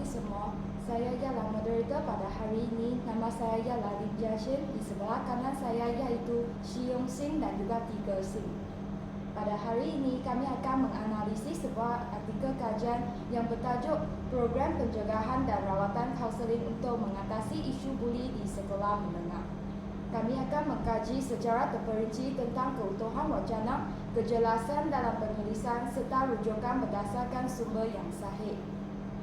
pagi semua. Saya ialah moderator pada hari ini. Nama saya ialah Lim Jia Shin. Di sebelah kanan saya iaitu Shi Yong Sing dan juga Tiger Sing. Pada hari ini kami akan menganalisis sebuah artikel kajian yang bertajuk Program Pencegahan dan Rawatan Kaunseling untuk Mengatasi Isu Buli di Sekolah Menengah. Kami akan mengkaji secara terperinci tentang keutuhan wacana, kejelasan dalam penulisan serta rujukan berdasarkan sumber yang sahih.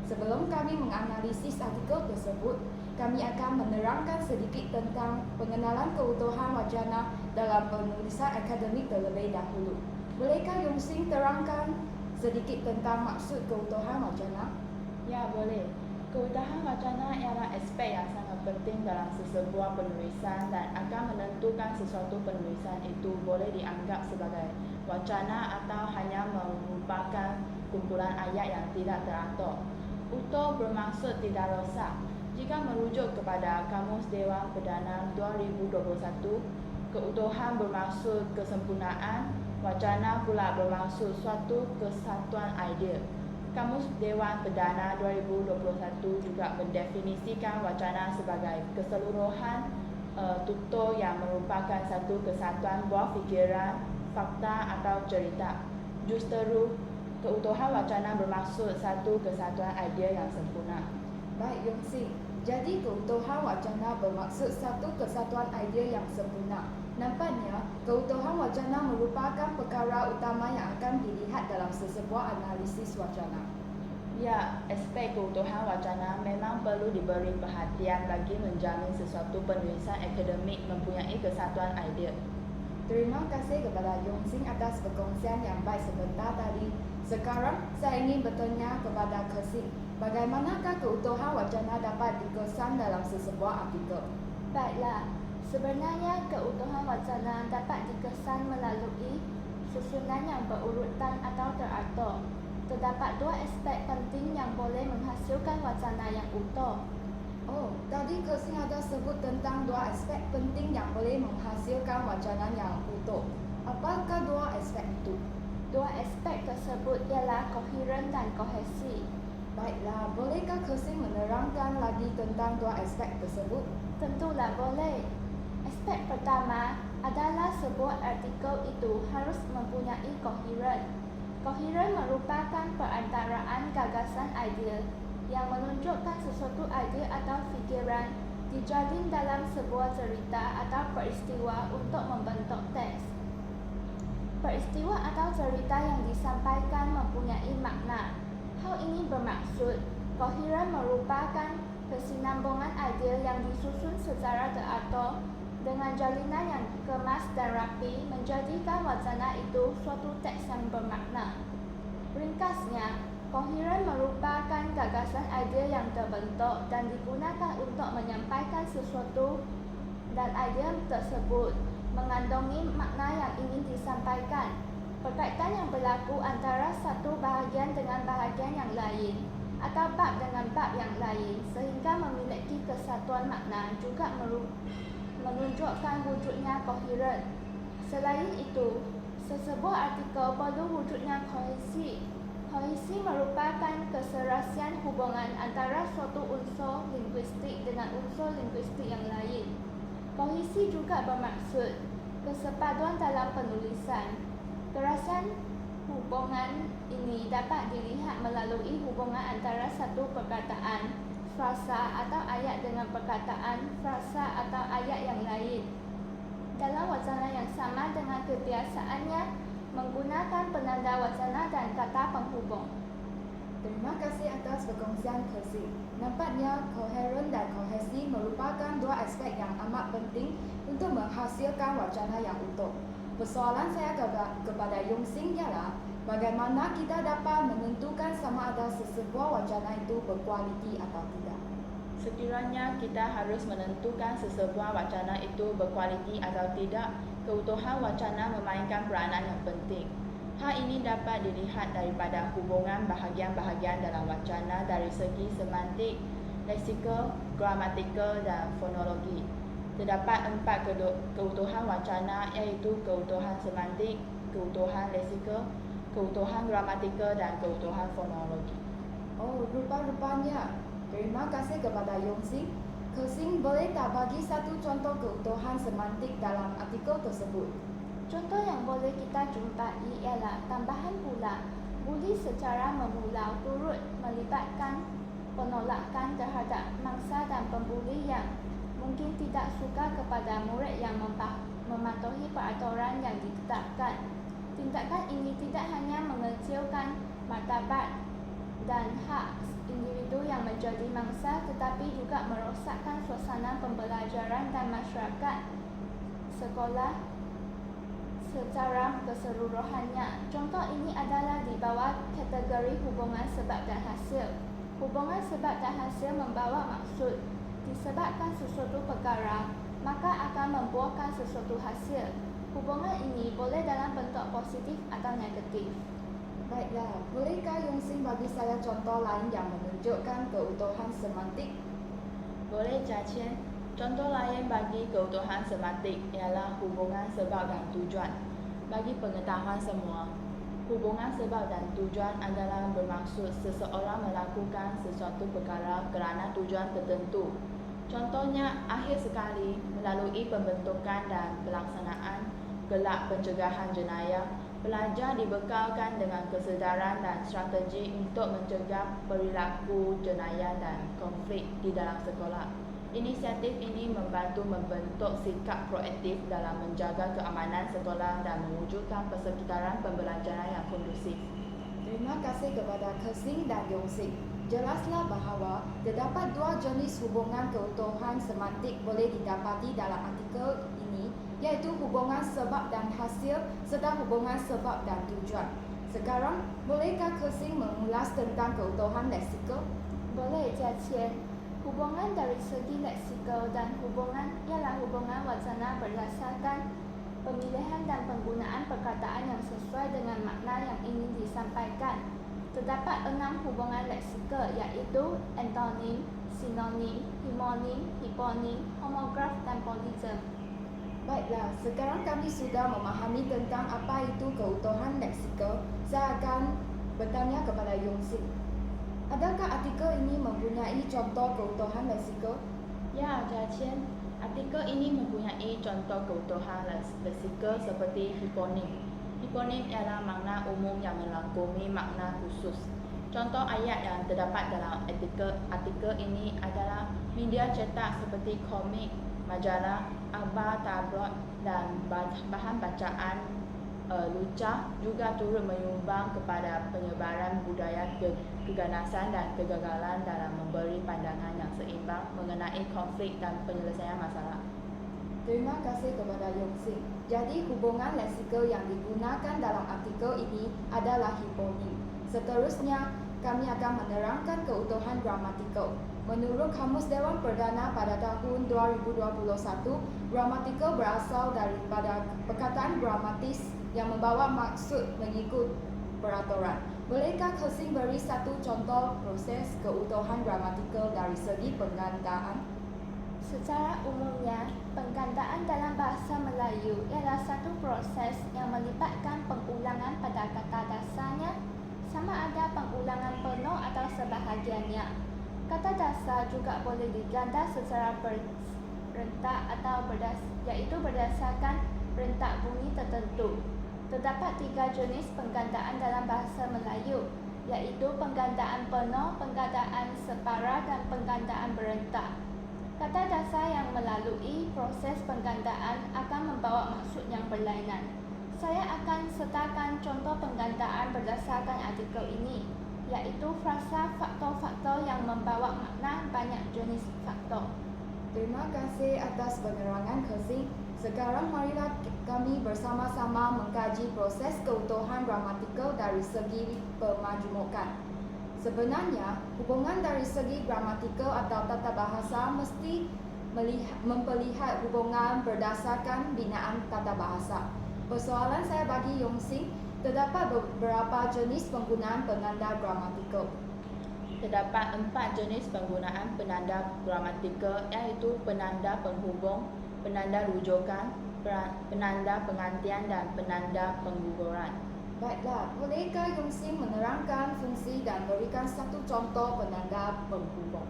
Sebelum kami menganalisis artikel tersebut, kami akan menerangkan sedikit tentang pengenalan keutuhan wacana dalam penulisan akademik terlebih dahulu. Bolehkah Yong Sing terangkan sedikit tentang maksud keutuhan wacana? Ya, boleh. Keutuhan wacana ialah aspek yang sangat penting dalam sesebuah penulisan dan akan menentukan sesuatu penulisan itu boleh dianggap sebagai wacana atau hanya merupakan kumpulan ayat yang tidak teratur. Utuh bermaksud tidak rosak. Jika merujuk kepada Kamus Dewan Perdana 2021, keutuhan bermaksud kesempurnaan, wacana pula bermaksud suatu kesatuan idea. Kamus Dewan Perdana 2021 juga mendefinisikan wacana sebagai keseluruhan tutur yang merupakan satu kesatuan buah fikiran, fakta atau cerita. Justeru, keutuhan wacana bermaksud satu kesatuan idea yang sempurna. Baik Yong Sing, jadi keutuhan wacana bermaksud satu kesatuan idea yang sempurna. Nampaknya, keutuhan wacana merupakan perkara utama yang akan dilihat dalam sesebuah analisis wacana. Ya, aspek keutuhan wacana memang perlu diberi perhatian bagi menjamin sesuatu penulisan akademik mempunyai kesatuan idea. Terima kasih kepada Yong Sing atas perkongsian yang baik sebentar tadi. Sekarang, saya ingin bertanya kepada Kesing, bagaimanakah keutuhan wacana dapat dikesan dalam sesebuah artikel? Baiklah, sebenarnya keutuhan wacana dapat dikesan melalui susunan yang berurutan atau teratur. Terdapat dua aspek penting yang boleh menghasilkan wacana yang utuh. Oh, tadi Kesing ada sebut tentang dua aspek penting yang boleh menghasilkan wacana yang utuh. Apakah dua aspek itu? Dua aspek tersebut ialah koheren dan kohesi. Baiklah, bolehkah Kesing menerangkan lagi tentang dua aspek tersebut? Tentulah boleh. Aspek pertama adalah sebuah artikel itu harus mempunyai koheren. Koheren merupakan perantaraan gagasan idea yang menunjukkan sesuatu idea atau fikiran dijalin dalam sebuah cerita atau peristiwa untuk membentuk teks. Peristiwa atau cerita yang disampaikan mempunyai makna. Hal ini bermaksud koheren merupakan kesinambungan idea yang disusun secara teratur dengan jalinan yang kemas dan rapi menjadikan wacana itu suatu teks yang bermakna. Ringkasnya, koheren merupakan gagasan idea yang terbentuk dan digunakan untuk menyampaikan sesuatu dan idea tersebut mengandungi makna yang ingin disampaikan. Perkaitan yang berlaku antara satu bahagian dengan bahagian yang lain atau bab dengan bab yang lain sehingga memiliki kesatuan makna juga menunjukkan wujudnya koheren. Selain itu, sesebuah artikel perlu wujudnya kohesi. Kohesi merupakan keserasian hubungan antara suatu unsur linguistik dengan unsur linguistik yang lain. Kohesi juga bermaksud kesepaduan dalam penulisan. Kerasian hubungan ini dapat dilihat melalui hubungan antara satu perkataan, frasa atau ayat dengan perkataan, frasa atau ayat yang lain. Dalam wacana yang sama dengan kebiasaannya menggunakan penanda wacana dan kata penghubung. Terima kasih atas perkongsian Kesing. Nampaknya koheren dan kohesi merupakan dua aspek yang amat penting untuk menghasilkan wacana yang utuh. Persoalan saya kepada Yong Sing ialah bagaimana kita dapat menentukan sama ada sesebuah wacana itu berkualiti atau tidak. Sekiranya kita harus menentukan sesebuah wacana itu berkualiti atau tidak, keutuhan wacana memainkan peranan yang penting. Hal ini dapat dilihat daripada hubungan bahagian-bahagian dalam wacana dari segi semantik, leksikal, gramatikal dan fonologi. Terdapat 4 keutuhan wacana iaitu keutuhan semantik, keutuhan leksikal, keutuhan gramatikal dan keutuhan fonologi. Oh, Rupa-rupanya. Terima kasih kepada Yongxing. Kexing boleh tak bagi satu contoh keutuhan semantik dalam artikel tersebut? Contoh yang boleh kita jumpai ialah tambahan pula. Buli secara memulau turut melibatkan penolakan terhadap mangsa dan pembuli yang mungkin tidak suka kepada murid yang mematuhi peraturan yang ditetapkan. Tindakan ini tidak hanya mengecilkan martabat dan hak individu yang menjadi mangsa, tetapi juga merosakkan suasana pembelajaran dan masyarakat sekolah secara keseluruhannya. Contoh ini adalah di bawah kategori hubungan sebab dan hasil. Hubungan sebab dan hasil membawa maksud. Disebabkan sesuatu perkara, maka akan membuahkan sesuatu hasil. Hubungan ini boleh dalam bentuk positif atau negatif. Baiklah, bolehkah Yongxing bagi saya contoh lain yang menunjukkan keutuhan semantik? Boleh, Jia-Qian. Contoh lain bagi keutuhan semantik ialah hubungan sebab dan tujuan. Bagi pengetahuan semua, hubungan sebab dan tujuan adalah bermaksud seseorang melakukan sesuatu perkara kerana tujuan tertentu. Contohnya, akhir sekali melalui pembentukan dan pelaksanaan gelak pencegahan jenayah, pelajar dibekalkan dengan kesedaran dan strategi untuk mencegah perilaku jenayah dan konflik di dalam sekolah. Inisiatif ini membantu membentuk sikap proaktif dalam menjaga keamanan sekolah dan mewujudkan persekitaran pembelajaran yang kondusif. Terima kasih kepada Kexing dan Yongxing. Jelaslah bahawa terdapat dua jenis hubungan keutuhan semantik boleh didapati dalam artikel ini, iaitu hubungan sebab dan hasil serta hubungan sebab dan tujuan. Sekarang, bolehkah Kexing mengulas tentang keutuhan leksikal? Boleh, Jia-Qian. Hubungan dari segi leksikal dan hubungan ialah hubungan wacana berdasarkan pemilihan dan penggunaan perkataan yang sesuai dengan makna yang ingin disampaikan. Terdapat 6 hubungan leksikal, iaitu antonim, sinonim, homonim, hiponim, homograf dan polisem. Baiklah, sekarang kami sudah memahami tentang apa itu keutuhan leksikal. Saya akan bertanya kepada Yongxing. Adakah artikel ini mempunyai contoh keutuhan leksikal? Ya, Jia-Qian. Artikel ini mempunyai contoh keutuhan leksikal seperti hiponim. Hiponim ialah makna umum yang melengkumi makna khusus. Contoh ayat yang terdapat dalam artikel ini adalah media cetak seperti komik, majalah, akhbar, tabloid dan bahan bacaan lucah juga turut menyumbang kepada penyebaran budaya keganasan dan kegagalan dalam memberi pandangan yang seimbang mengenai konflik dan penyelesaian masalah. Terima kasih kepada Yongxing. Jadi hubungan leksikal yang digunakan dalam artikel ini adalah hiponim. Seterusnya, kami akan menerangkan keutuhan gramatikal. Menurut Kamus Dewan Perdana pada tahun 2021, gramatikal berasal daripada perkataan gramatis yang membawa maksud mengikut peraturan. Bolehkah Kexing beri satu contoh proses keutuhan gramatikal dari segi penggandaan? Secara umumnya, penggandaan dalam bahasa Melayu ialah satu proses yang melibatkan pengulangan pada kata dasarnya, sama ada pengulangan penuh atau sebahagiannya. Kata dasar juga boleh diganda secara berentak atau iaitu berdasarkan rentak bunyi tertentu. Terdapat 3 jenis penggandaan dalam bahasa Melayu, iaitu penggandaan penuh, penggandaan separa dan penggandaan berentak. Kata dasar yang melalui proses penggandaan akan membawa maksud yang berlainan. Saya akan sertakan contoh penggandaan berdasarkan artikel ini, iaitu frasa faktor-faktor yang membawa makna banyak jenis faktor. Terima kasih atas penerangan Kexing. Sekarang marilah kami bersama-sama mengkaji proses keutuhan gramatikal dari segi pemajumukan. Sebenarnya, hubungan dari segi gramatikal atau tata bahasa mesti memperlihat hubungan berdasarkan binaan tata bahasa. Persoalan saya bagi Yongxing, terdapat beberapa jenis penggunaan penanda gramatikal. Terdapat 4 jenis penggunaan penanda gramatikal, iaitu penanda penghubung, penanda rujukan, penanda pengantian dan penanda pengguguran. Baiklah, bolehkah Yung Sing menerangkan fungsi dan berikan satu contoh penanda penghubung?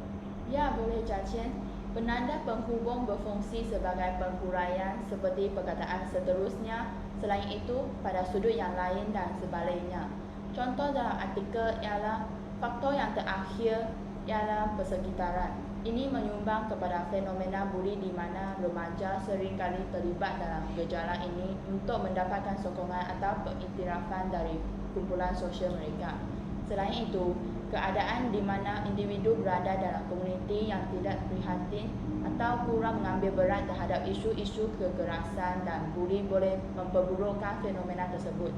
Ya, boleh Jia Qian. Penanda penghubung berfungsi sebagai penghuraian seperti perkataan seterusnya. Selain itu, pada sudut yang lain dan sebaliknya. Contoh dalam artikel ialah faktor yang terakhir ialah persekitaran. Ini menyumbang kepada fenomena buli di mana remaja seringkali terlibat dalam gejala ini untuk mendapatkan sokongan atau pengiktirafan dari kumpulan sosial mereka. Selain itu, keadaan di mana individu berada dalam komuniti yang tidak prihatin atau kurang mengambil berat terhadap isu-isu kekerasan dan buli boleh memperburukkan fenomena tersebut.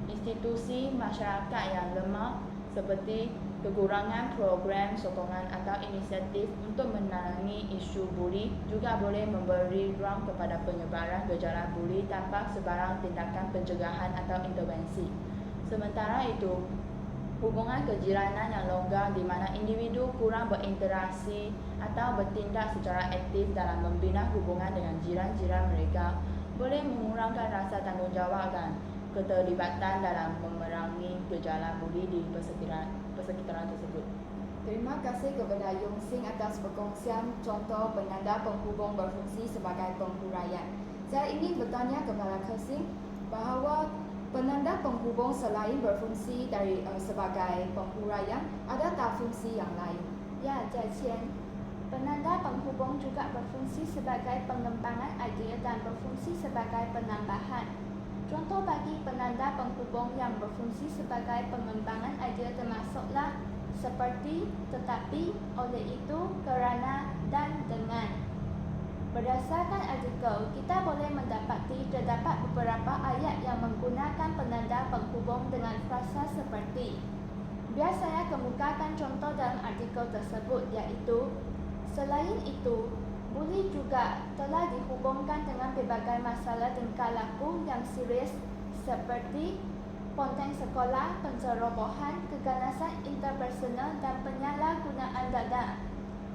Institusi masyarakat yang lemah seperti kekurangan program sokongan atau inisiatif untuk menangani isu buli juga boleh memberi ruang kepada penyebaran gejala buli tanpa sebarang tindakan pencegahan atau intervensi. Sementara itu, hubungan kejiranan yang longgar di mana individu kurang berinteraksi atau bertindak secara aktif dalam membina hubungan dengan jiran-jiran mereka boleh mengurangkan rasa tanggungjawab dan keterlibatan dalam memerangi gejala buli di persekitaran tersebut. Terima kasih kepada Yung Sing atas perkongsian contoh penanda penghubung berfungsi sebagai penghuraian. Saya ingin bertanya kepada Kesing bahawa penanda penghubung selain berfungsi sebagai penghuraian, ada tak fungsi yang lain? Ya, Jia Qian. Penanda penghubung juga berfungsi sebagai pengembangan idea dan berfungsi sebagai penambahan. Contoh bagi penanda penghubung yang berfungsi sebagai pengembangan idea termasuklah seperti, tetapi, oleh itu, kerana, dan dengan. Berdasarkan artikel, kita boleh mendapati terdapat beberapa ayat yang menggunakan penanda penghubung dengan frasa seperti. Biar saya kemukakan contoh dalam artikel tersebut iaitu, selain itu, buli juga telah dihubungkan dengan pelbagai masalah tingkah laku yang serius seperti ponteng sekolah, pencerobohan, keganasan interpersonal dan penyalahgunaan dada.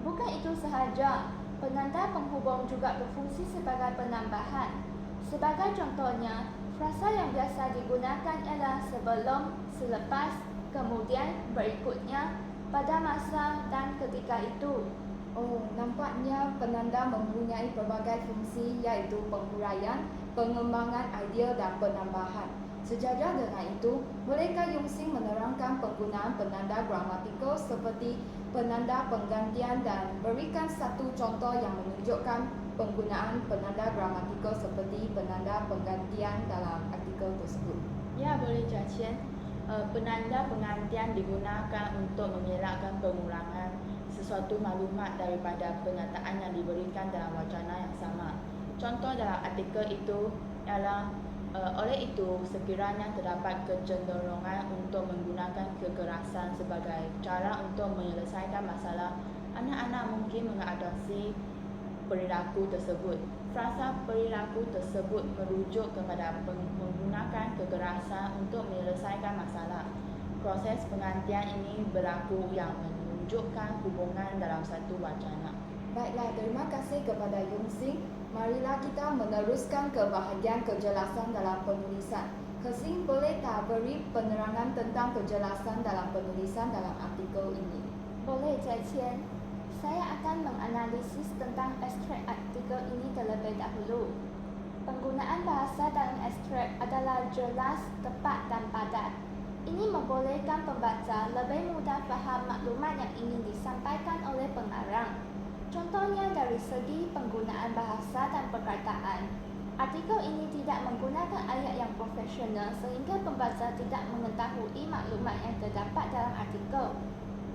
Bukan itu sahaja, penanda penghubung juga berfungsi sebagai penambahan. Sebagai contohnya, frasa yang biasa digunakan ialah sebelum, selepas, kemudian, berikutnya, pada masa dan ketika itu. Oh, nampaknya penanda mempunyai pelbagai fungsi iaitu penghuraian, pengembangan idea dan penambahan. Sejajar dengan itu, bolehkah Yung Sing menerangkan penggunaan penanda gramatikal seperti penanda penggantian dan berikan satu contoh yang menunjukkan penggunaan penanda gramatikal seperti penanda penggantian dalam artikel tersebut? Ya, boleh Jia Qian. Penanda penggantian digunakan untuk mengelakkan pengulangan sesuatu maklumat daripada pernyataan yang diberikan dalam wacana yang sama. Contoh dalam artikel itu ialah oleh itu, sekiranya terdapat kecenderungan untuk menggunakan kekerasan sebagai cara untuk menyelesaikan masalah, anak-anak mungkin mengadopsi perilaku tersebut. Frasa perilaku tersebut merujuk kepada menggunakan kekerasan untuk menyelesaikan masalah. Proses penggantian ini berlaku yang menunjukkan hubungan dalam satu wacana. Baiklah, terima kasih kepada Yung Sing. Marilah kita meneruskan ke bahagian kejelasan dalam penulisan. Kesing boleh tak beri penerangan tentang kejelasan dalam penulisan dalam artikel ini? Boleh, Jia Qian. Saya akan menganalisis tentang ekstrak artikel ini terlebih dahulu. Penggunaan bahasa dalam ekstrak adalah jelas, tepat dan padat. Ini membolehkan pembaca lebih mudah faham maklumat yang ingin disampaikan oleh pengarang. Contohnya dari segi penggunaan bahasa dan perkataan. Artikel ini tidak menggunakan ayat yang profesional sehingga pembaca tidak mengetahui maklumat yang terdapat dalam artikel.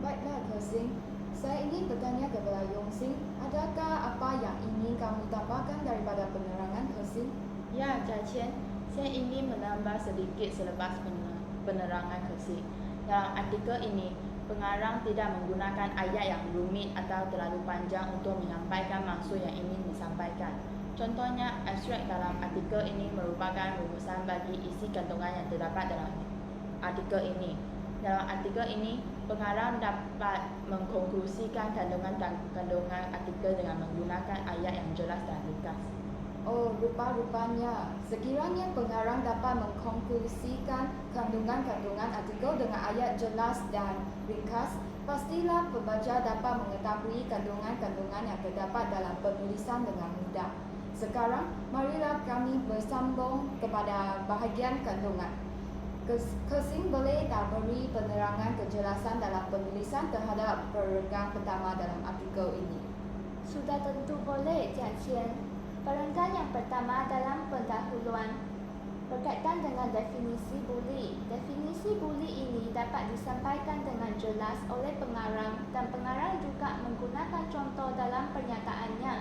Baiklah, Kesing. Saya ingin bertanya kepada Yung Sing, adakah apa yang ingin kamu tambahkan daripada penerangan Kesing? Ya, Jia Qian, saya ingin menambah sedikit selepas penerangan Kesing. Dalam artikel ini, pengarang tidak menggunakan ayat yang rumit atau terlalu panjang untuk menyampaikan maksud yang ingin disampaikan. Contohnya, ekstrak dalam artikel ini merupakan rumusan bagi isi kandungan yang terdapat dalam artikel ini. Dalam artikel ini, pengarang dapat mengkonklusikan kandungan artikel dengan menggunakan ayat yang jelas dan ringkas. Oh, rupa-rupanya. Sekiranya pengarang dapat mengkonklusikan kandungan-kandungan artikel dengan ayat jelas dan ringkas, pastilah pembaca dapat mengetahui kandungan-kandungan yang terdapat dalam penulisan dengan mudah. Sekarang, marilah kami bersambung kepada bahagian kandungan. Kesing boleh tak beri penerangan kejelasan dalam penulisan terhadap perenggan pertama dalam artikel ini? Sudah tentu boleh, Jia Qian. Perenggan yang pertama dalam pendahuluan berkaitan dengan definisi buli. Definisi buli ini dapat disampaikan dengan jelas oleh pengarang dan pengarang juga menggunakan contoh dalam pernyataannya.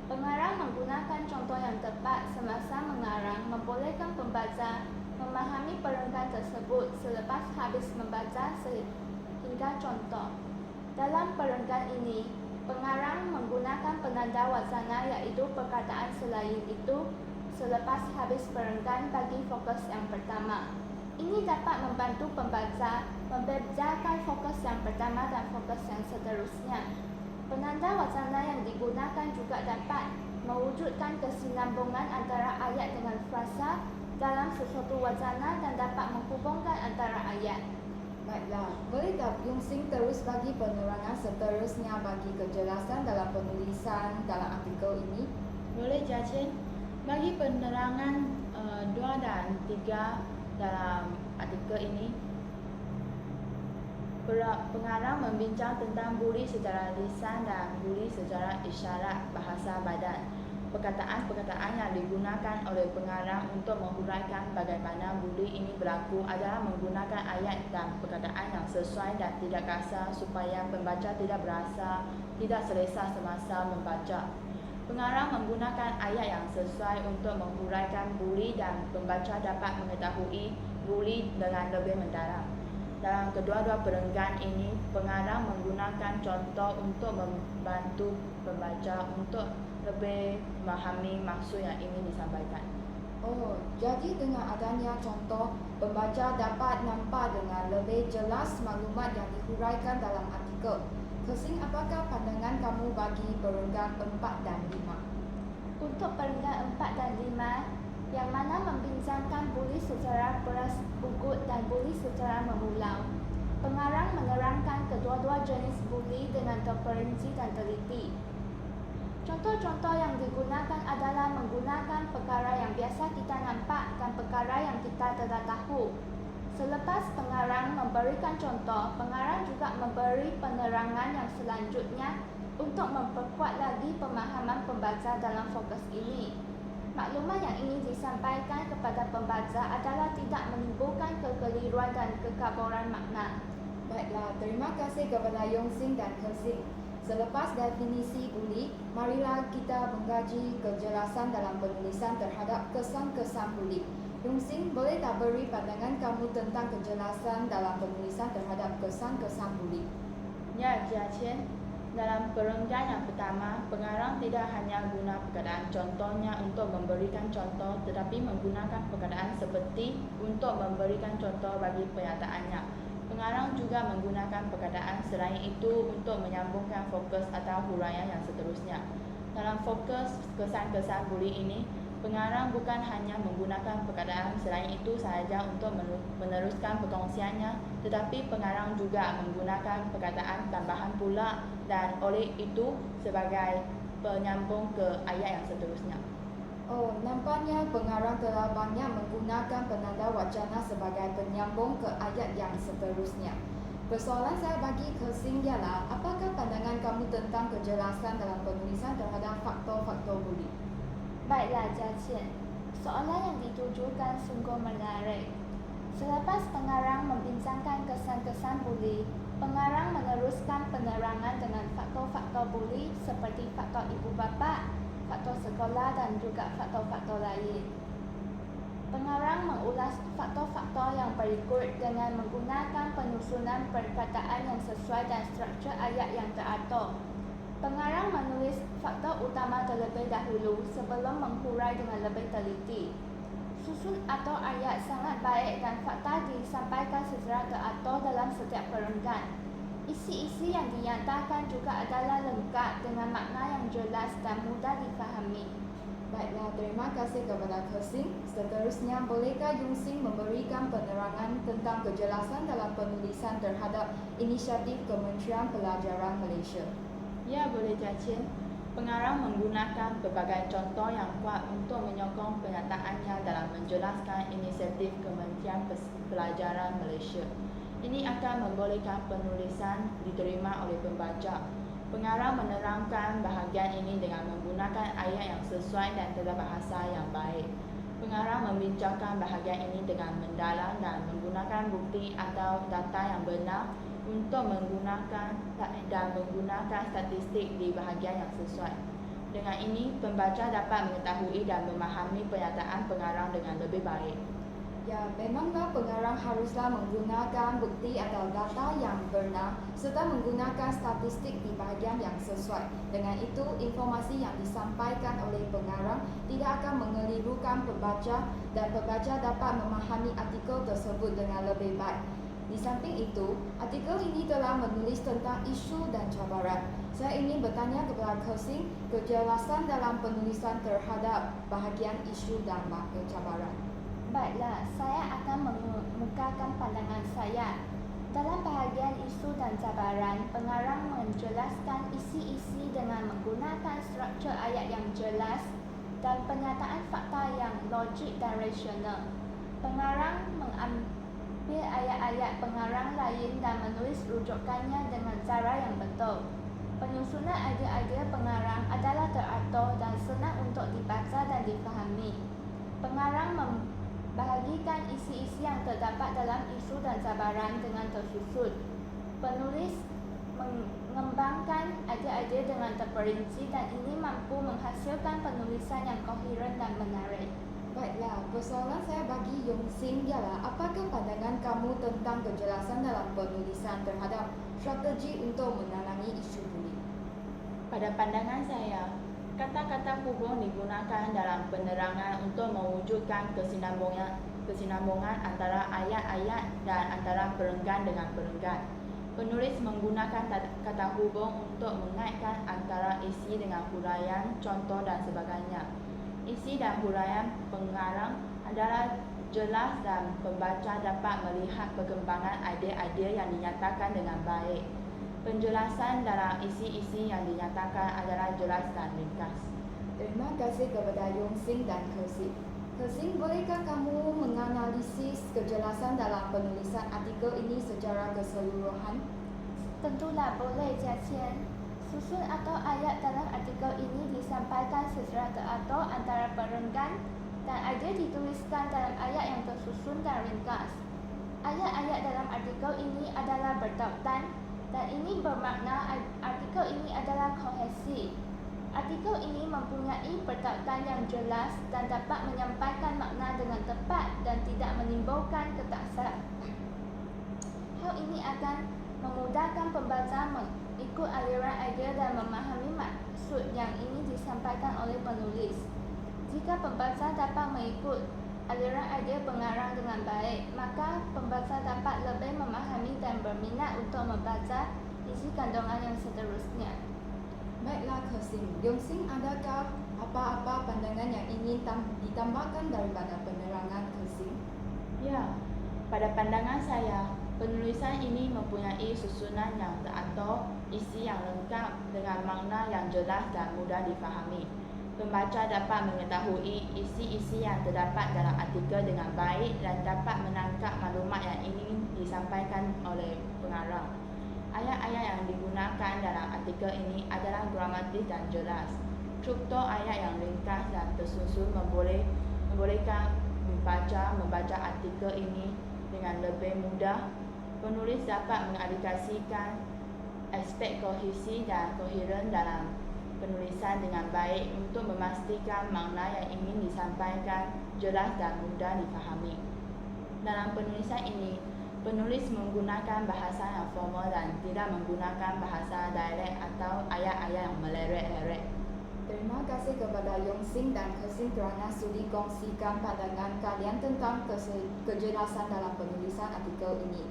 Pengarang menggunakan contoh yang tepat semasa mengarang membolehkan pembaca memahami perenggan tersebut selepas habis membaca sehingga contoh. Dalam perenggan ini, pengarang menggunakan penanda wacana iaitu perkataan selain itu selepas habis perenggan bagi fokus yang pertama. Ini dapat membantu pembaca membedakan fokus yang pertama dan fokus yang seterusnya. Penanda wacana yang digunakan juga dapat mewujudkan kesinambungan antara ayat dengan frasa dalam sesuatu wacana dan dapat menghubungkan antara ayat. Baiklah, boleh tak Yung Sing terus bagi penerangan seterusnya bagi kejelasan dalam penulisan dalam artikel ini? Boleh, Jia Qian. Bagi penerangan 2 dan 3 dalam artikel ini, pengarang membincang tentang buli secara lisan dan buli secara isyarat bahasa badan. Perkataan-perkataan yang digunakan oleh pengarang untuk menghuraikan bagaimana buli ini berlaku adalah menggunakan ayat dan perkataan yang sesuai dan tidak kasar supaya pembaca tidak berasa tidak selesa semasa membaca. Pengarang menggunakan ayat yang sesuai untuk menghuraikan buli dan pembaca dapat mengetahui buli dengan lebih mendalam. Dalam kedua-dua perenggan ini, pengarang menggunakan contoh untuk membantu pembaca untuk lebih memahami maksud yang ingin disampaikan. Oh, jadi dengan adanya contoh, pembaca dapat nampak dengan lebih jelas maklumat yang dihuraikan dalam artikel. Kesing, apakah pandangan kamu bagi perenggan 4 dan 5? Untuk perenggan 4 dan 5, yang mana membincangkan buli secara berugut dan buli secara memulau, pengarang menerangkan kedua-dua jenis buli dengan terperinci dan teliti. Contoh-contoh yang digunakan adalah menggunakan perkara yang biasa kita nampak dan perkara yang kita tidak tahu. Selepas pengarang memberikan contoh, pengarang juga memberi penerangan yang selanjutnya untuk memperkuat lagi pemahaman pembaca dalam fokus ini. Maklumat yang ingin disampaikan kepada pembaca adalah tidak menimbulkan kekeliruan dan kekaburan makna. Baiklah, terima kasih kepada Yung Sing dan Kesing. Selepas definisi buli, marilah kita mengkaji kejelasan dalam penulisan terhadap kesan-kesan buli. Yung Sing, boleh tak beri pandangan kamu tentang kejelasan dalam penulisan terhadap kesan-kesan buli? Ya, Jia Qian. Dalam perenggan yang pertama, pengarang tidak hanya guna perkataan contohnya untuk memberikan contoh, tetapi menggunakan perkataan seperti untuk memberikan contoh bagi pernyataannya. Pengarang juga menggunakan perkataan selain itu untuk menyambungkan fokus atau huraian yang seterusnya. Dalam fokus kesan-kesan buli ini, pengarang bukan hanya menggunakan perkataan selain itu sahaja untuk meneruskan perkongsiannya, tetapi pengarang juga menggunakan perkataan tambahan pula dan oleh itu sebagai penyambung ke ayat yang seterusnya. Oh, nampaknya pengarang telah banyak menggunakan penanda wacana sebagai penyambung ke ayat yang seterusnya. Persoalan saya bagi Kesing ialah, apakah pandangan kamu tentang kejelasan dalam penulisan terhadap faktor-faktor buli? Baiklah, Jia Qian. Soalan yang ditujukan sungguh menarik. Selepas pengarang membincangkan kesan-kesan buli, pengarang meneruskan penerangan dengan faktor-faktor buli seperti faktor ibu bapa, faktor sekolah dan juga faktor-faktor lain. Pengarang mengulas faktor-faktor yang berikut dengan menggunakan penyusunan perkataan yang sesuai dan struktur ayat yang teratur. Pengarang menulis faktor utama terlebih dahulu sebelum menghurai dengan lebih teliti. Susun atau ayat sangat baik dan fakta disampaikan secara teratur dalam setiap perenggan. Isi-isi yang dinyatakan juga adalah lengkap dengan makna yang jelas dan mudah difahami. Baiklah, terima kasih kepada Kersing. Seterusnya, bolehkah Yung Sing memberikan penerangan tentang kejelasan dalam penulisan terhadap inisiatif Kementerian Pelajaran Malaysia? Ya, boleh Jia-Qian. Pengarang menggunakan berbagai contoh yang kuat untuk menyokong penyataannya dalam menjelaskan inisiatif Kementerian Pelajaran Malaysia. Ini akan membolehkan penulisan diterima oleh pembaca. Pengarang menerangkan bahagian ini dengan menggunakan ayat yang sesuai dan tata bahasa yang baik. Pengarang membincangkan bahagian ini dengan mendalam dan menggunakan bukti atau data yang benar untuk menggunakan statistik di bahagian yang sesuai. Dengan ini, pembaca dapat mengetahui dan memahami pernyataan pengarang dengan lebih baik. Ya, memanglah pengarang haruslah menggunakan bukti atau data yang benar serta menggunakan statistik di bahagian yang sesuai. Dengan itu, informasi yang disampaikan oleh pengarang tidak akan mengelirukan pembaca dan pembaca dapat memahami artikel tersebut dengan lebih baik. Di samping itu, artikel ini telah menulis tentang isu dan cabaran. Saya ingin bertanya kepada Kersing kejelasan dalam penulisan terhadap bahagian isu dan cabaran. Baiklah, saya akan mengemukakan pandangan saya. Dalam bahagian isu dan cabaran, pengarang menjelaskan isi-isi dengan menggunakan struktur ayat yang jelas dan pernyataan fakta yang logik dan rasional. Pengarang mengambil ayat-ayat pengarang lain dan menulis rujukannya dengan cara yang betul. Penyusunan idea-idea pengarang adalah teratur dan senang untuk dibaca dan difahami. Pengarang membahagikan isi-isi yang terdapat dalam isu dan cabaran dengan tersusun. Penulis mengembangkan idea-idea dengan terperinci dan ini mampu menghasilkan penulisan yang koheren dan menarik. Baiklah, persoalan saya bagi Yung Sing ialah apakah pandangan kamu tentang kejelasan dalam penulisan terhadap strategi untuk menanami isu buli? Pada pandangan saya, kata-kata hubung digunakan dalam penerangan untuk mewujudkan kesinambungan antara ayat-ayat dan antara perenggan dengan perenggan. Penulis menggunakan kata hubung untuk mengaitkan antara isi dengan huraian, contoh dan sebagainya. Isi dan huraian pengarang adalah jelas dan pembaca dapat melihat perkembangan idea-idea yang dinyatakan dengan baik. Penjelasan dalam isi-isi yang dinyatakan adalah jelas dan ringkas. Terima kasih kepada Yung Sing dan Kersing. Kersing, bolehkah kamu menganalisis kejelasan dalam penulisan artikel ini secara keseluruhan? Tentulah boleh, Jia-Qian. Susun atau ayat dalam artikel ini disampaikan secara teratur antara perenggan dan idea dituliskan dalam ayat yang tersusun dan ringkas. Ayat-ayat dalam artikel ini adalah bertautan dan ini bermakna artikel ini adalah kohesi. Artikel ini mempunyai pertautan yang jelas dan dapat menyampaikan makna dengan tepat dan tidak menimbulkan ketaksaan. Hal ini akan memudahkan pembaca mengikut aliran idea dan memahami maksud yang ini disampaikan oleh penulis. Jika pembaca dapat mengikut aliran idea pengarang dengan baik, maka pembaca dapat lebih memahami dan berminat untuk membaca isi kandungan yang seterusnya. Baiklah Kersing, Yung Sing, adakah apa-apa pandangan yang ingin ditambahkan daripada penerangan Kersing? Ya, pada pandangan saya, penulisan ini mempunyai susunan yang teratur, isi yang lengkap dengan makna yang jelas dan mudah difahami. Pembaca dapat mengetahui isi-isi yang terdapat dalam artikel dengan baik dan dapat menangkap maklumat yang ingin disampaikan oleh pengarang. Ayat-ayat yang digunakan dalam artikel ini adalah gramatis dan jelas. Struktur ayat yang ringkas dan tersusun membolehkan pembaca membaca artikel ini dengan lebih mudah. Penulis dapat mengaplikasikan aspek kohesi dan koheren dalam penulisan dengan baik untuk memastikan makna yang ingin disampaikan jelas dan mudah difahami. Dalam penulisan ini, penulis menggunakan bahasa yang formal dan tidak menggunakan bahasa dialek atau ayat-ayat yang meleret-leret. Terima kasih kepada Yung Sing dan Kersing kerana sudi kongsikan pandangan kalian tentang kejelasan dalam penulisan artikel ini.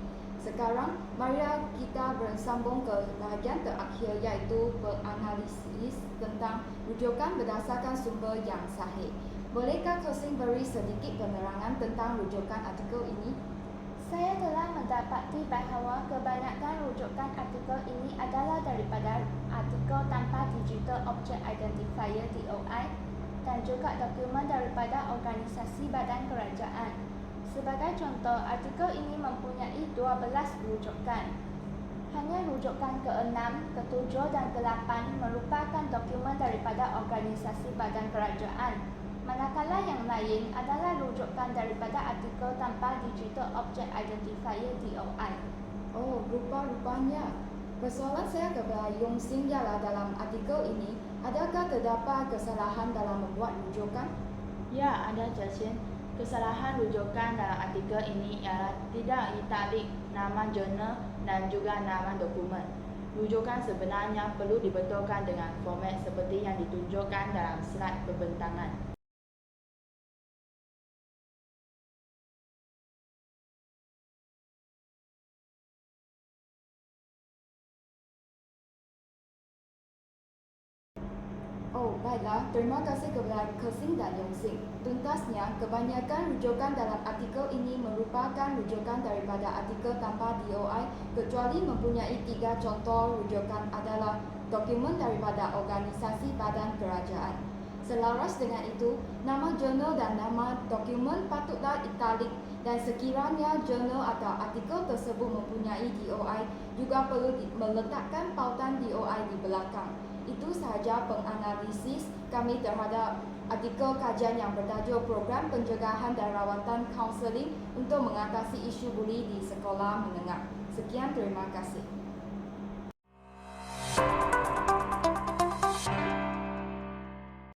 Sekarang, mari kita bersambung ke bahagian terakhir iaitu penganalisis tentang rujukan berdasarkan sumber yang sahih. Bolehkah Kersing beri sedikit penerangan tentang rujukan artikel ini? Saya telah mendapati bahawa kebanyakan rujukan artikel ini adalah daripada artikel tanpa Digital Object Identifier (DOI) dan juga dokumen daripada organisasi badan kerajaan. Sebagai contoh, artikel ini mempunyai 12 rujukan. Hanya rujukan ke-6, ke-7 dan ke-8 merupakan dokumen daripada organisasi badan kerajaan. Manakala yang lain adalah rujukan daripada artikel tanpa Digital Object Identifier (DOI). Oh, rupa-rupanya. Persoalan saya kepada Yong Sing ialah dalam artikel ini, adakah terdapat kesalahan dalam membuat rujukan? Ya, ada Jashin. Kesalahan rujukan dalam artikel ini ialah tidak italik nama jurnal dan juga nama dokumen. Rujukan sebenarnya perlu dibetulkan dengan format seperti yang ditunjukkan dalam slide pembentangan. Oh, baiklah. Terima kasih kepada Kersing dan Yong Sing. Tuntasnya, kebanyakan rujukan dalam artikel ini merupakan rujukan daripada artikel tanpa DOI kecuali mempunyai 3 contoh rujukan adalah dokumen daripada organisasi badan kerajaan. Selaras dengan itu, nama jurnal dan nama dokumen patutlah italik dan sekiranya jurnal atau artikel tersebut mempunyai DOI, juga perlu meletakkan pautan DOI di belakang. Itu sahaja penganalisis kami terhadap artikel kajian yang bertajuk Program Pencegahan dan Rawatan Kaunseling untuk mengatasi isu buli di sekolah menengah. Sekian, terima kasih.